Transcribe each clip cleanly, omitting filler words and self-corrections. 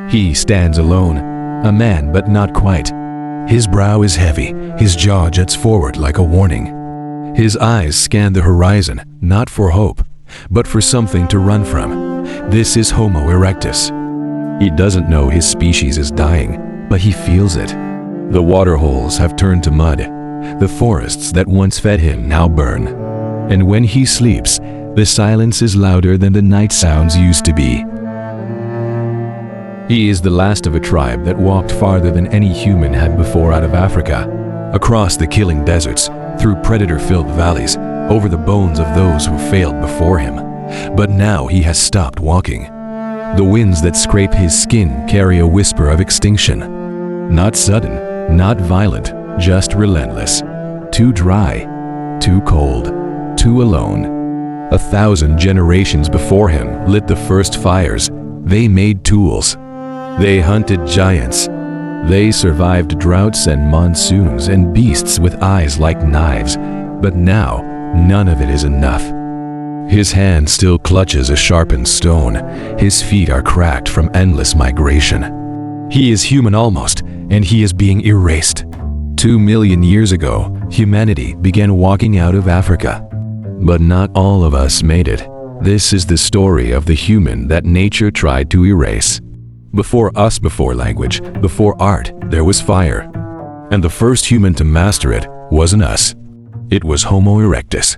He stands alone, a man but not quite. His brow is heavy, his jaw juts forward like a warning. His eyes scan the horizon, not for hope, but for something to run from. This is Homo erectus. He doesn't know his species is dying, but he feels it. The water holes have turned to mud. The forests that once fed him now burn. And when he sleeps, the silence is louder than the night sounds used to be. He is the last of a tribe that walked farther than any human had before out of Africa, across the killing deserts, through predator-filled valleys, over the bones of those who failed before him. But now he has stopped walking. The winds that scrape his skin carry a whisper of extinction. Not sudden, not violent, just relentless. Too dry, too cold, too alone. 1,000 generations before him lit the first fires. They made tools. They hunted giants. They survived droughts and monsoons and beasts with eyes like knives. But now, none of it is enough. His hand still clutches a sharpened stone. His feet are cracked from endless migration. He is human almost, and he is being erased. 2 million years ago, humanity began walking out of Africa. But not all of us made it. This is the story of the human that nature tried to erase. Before us, before language, before art, there was fire. And the first human to master it wasn't us. It was Homo erectus.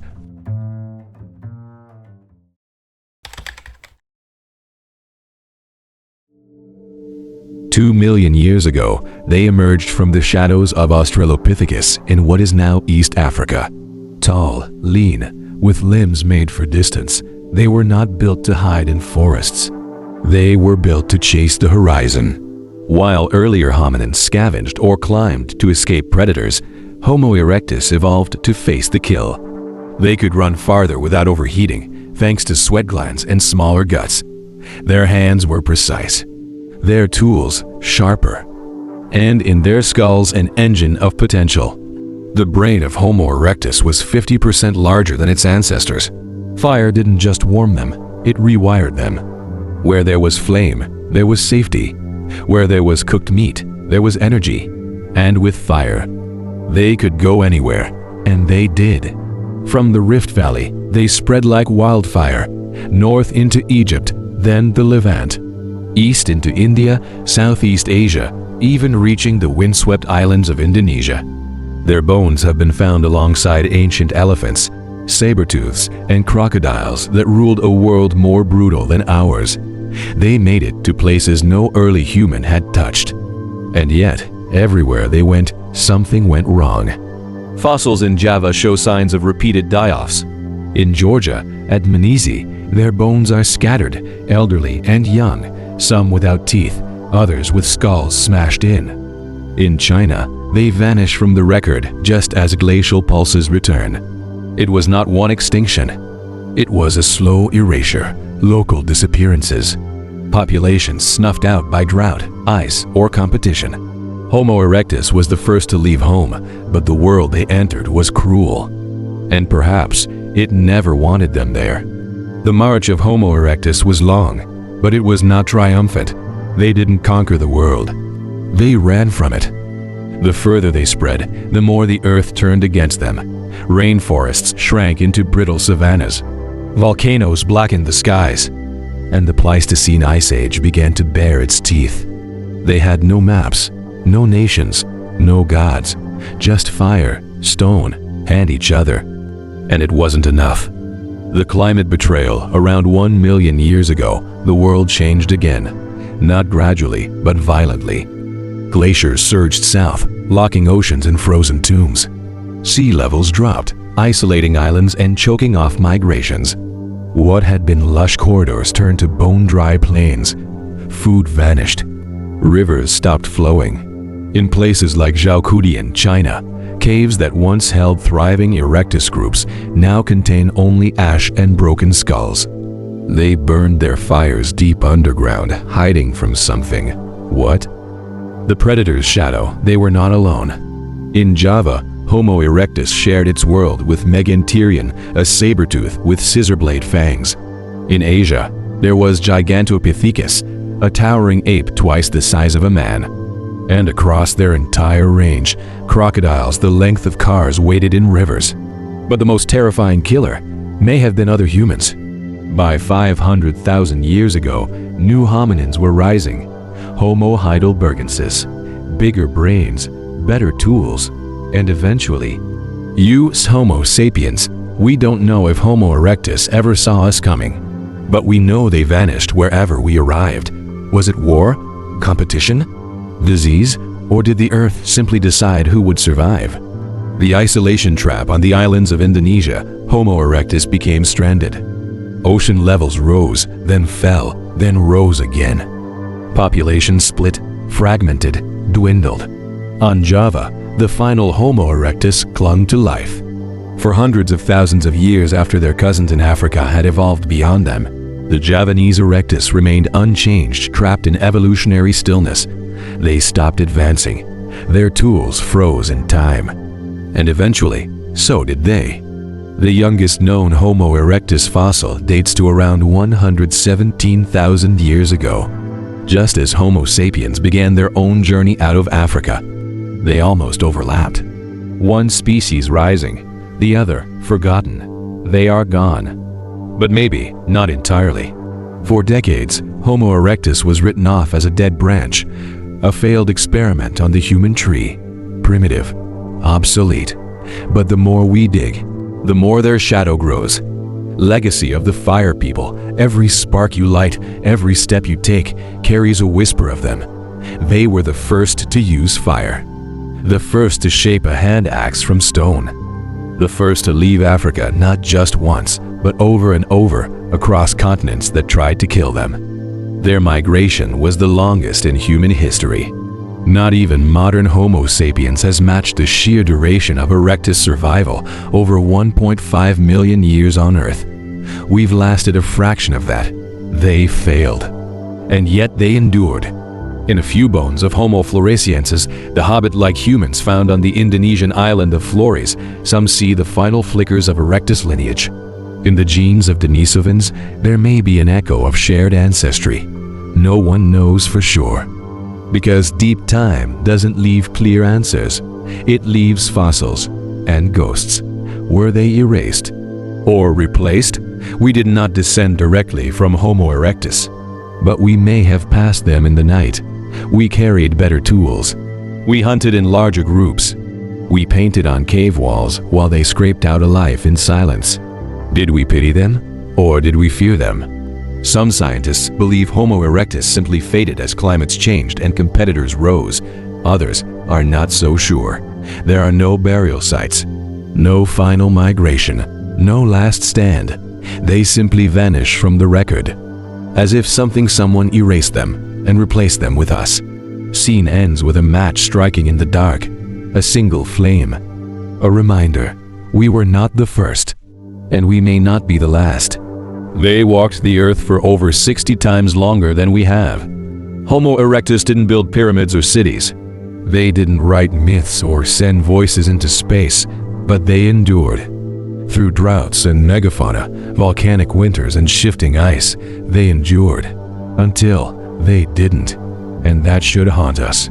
"2 million years ago, they emerged from the shadows of Australopithecus in what is now East Africa. Tall, lean, with limbs made for distance, they were not built to hide in forests. They were built to chase the horizon. While earlier hominins scavenged or climbed to escape predators, Homo erectus evolved to face the kill. They could run farther without overheating, thanks to sweat glands and smaller guts. Their hands were precise, their tools sharper, and in their skulls an engine of potential. The brain of Homo erectus was 50% larger than its ancestors. Fire didn't just warm them, it rewired them. Where there was flame, there was safety. Where there was cooked meat, there was energy. And with fire, they could go anywhere, and they did. From the Rift Valley, they spread like wildfire, north into Egypt, then the Levant, east into India, Southeast Asia, even reaching the windswept islands of Indonesia. Their bones have been found alongside ancient elephants, saber-tooths, and crocodiles that ruled a world more brutal than ours. They made it to places no early human had touched. And yet, everywhere they went, something went wrong. Fossils in Java show signs of repeated die-offs. In Georgia, at Manisi, their bones are scattered, elderly and young, some without teeth, others with skulls smashed in. In China, they vanish from the record just as glacial pulses return. It was not one extinction. It was a slow erasure, local disappearances. Populations snuffed out by drought, ice, or competition. Homo erectus was the first to leave home, but the world they entered was cruel. And perhaps it never wanted them there. The march of Homo erectus was long, but it was not triumphant. They didn't conquer the world. They ran from it. The further they spread, the more the earth turned against them. Rainforests shrank into brittle savannas. Volcanoes blackened the skies. And the Pleistocene Ice Age began to bare its teeth. They had no maps, no nations, no gods, just fire, stone, and each other. And it wasn't enough. The climate betrayal around 1 million years ago, the world changed again. Not gradually, but violently. Glaciers surged south, locking oceans in frozen tombs. Sea levels dropped, isolating islands and choking off migrations. What had been lush corridors turned to bone-dry plains. Food vanished. Rivers stopped flowing. In places like Zhaokudi, China, caves that once held thriving erectus groups now contain only ash and broken skulls. They burned their fires deep underground, hiding from something. What? The predator's shadow. They were not alone. In Java, Homo erectus shared its world with Meganterion, a saber-tooth with scissor blade fangs. In Asia, there was Gigantopithecus, a towering ape twice the size of a man. And across their entire range, crocodiles the length of cars waded in rivers. But the most terrifying killer may have been other humans. By 500,000 years ago, new hominins were rising. Homo heidelbergensis, bigger brains, better tools, and eventually, Homo sapiens. We don't know if Homo erectus ever saw us coming, but we know they vanished wherever we arrived. Was it war? Competition? Disease? Or did the Earth simply decide who would survive? The isolation trap on the islands of Indonesia, Homo erectus became stranded. Ocean levels rose, then fell, then rose again. Population split, fragmented, dwindled. On Java, the final Homo erectus clung to life. For hundreds of thousands of years after their cousins in Africa had evolved beyond them, the Javanese erectus remained unchanged, trapped in evolutionary stillness. They stopped advancing. Their tools froze in time. And eventually, so did they. The youngest known Homo erectus fossil dates to around 117,000 years ago. Just as Homo sapiens began their own journey out of Africa, they almost overlapped. One species rising, the other forgotten. They are gone. But maybe not entirely. For decades, Homo erectus was written off as a dead branch, a failed experiment on the human tree, primitive, obsolete. But the more we dig, the more their shadow grows. Legacy of the fire people, every spark you light, every step you take, carries a whisper of them. They were the first to use fire, the first to shape a hand axe from stone, the first to leave Africa not just once, but over and over across continents that tried to kill them. Their migration was the longest in human history. Not even modern Homo sapiens has matched the sheer duration of erectus survival over 1.5 million years on Earth. We've lasted a fraction of that. They failed. And yet they endured. In a few bones of Homo floresiensis, the hobbit-like humans found on the Indonesian island of Flores, some see the final flickers of erectus lineage. In the genes of Denisovans, there may be an echo of shared ancestry. No one knows for sure. Because deep time doesn't leave clear answers. It leaves fossils and ghosts. Were they erased or replaced? We did not descend directly from Homo erectus, but we may have passed them in the night. We carried better tools. We hunted in larger groups. We painted on cave walls while they scraped out a life in silence. Did we pity them, or did we fear them? Some scientists believe Homo erectus simply faded as climates changed and competitors rose. Others are not so sure. There are no burial sites, no final migration, no last stand. They simply vanish from the record, as if someone erased them and replaced them with us. Scene ends with a match striking in the dark, a single flame. A reminder, we were not the first, and we may not be the last. They walked the earth for over 60 times longer than we have. Homo erectus didn't build pyramids or cities. They didn't write myths or send voices into space, but they endured. Through droughts and megafauna, volcanic winters and shifting ice, they endured. Until they didn't. And that should haunt us.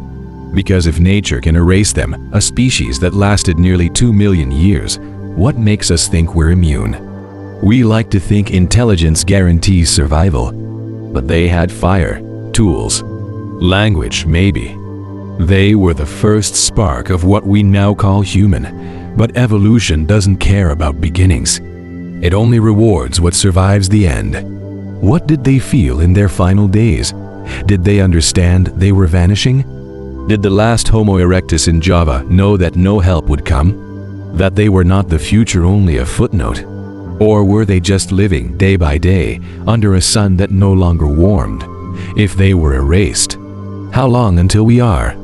Because if nature can erase them, a species that lasted nearly 2 million years, what makes us think we're immune? We like to think intelligence guarantees survival, but they had fire, tools, language maybe. They were the first spark of what we now call human, but evolution doesn't care about beginnings. It only rewards what survives the end. What did they feel in their final days? Did they understand they were vanishing? Did the last Homo erectus in Java know that no help would come? That they were not the future, only a footnote? Or were they just living day by day under a sun that no longer warmed? If they were erased, how long until we are?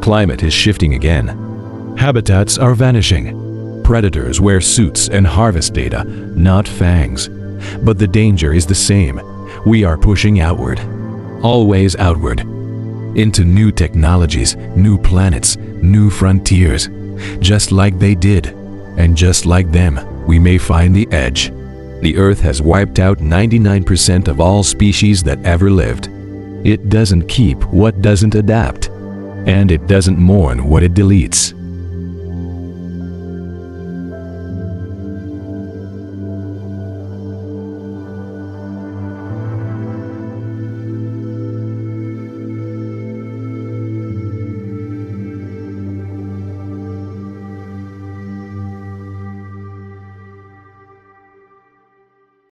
Climate is shifting again. Habitats are vanishing. Predators wear suits and harvest data, not fangs. But the danger is the same. We are pushing outward. Always outward. Into new technologies, new planets, new frontiers. Just like they did. And just like them, we may find the edge. The Earth has wiped out 99% of all species that ever lived. It doesn't keep what doesn't adapt. And it doesn't mourn what it deletes.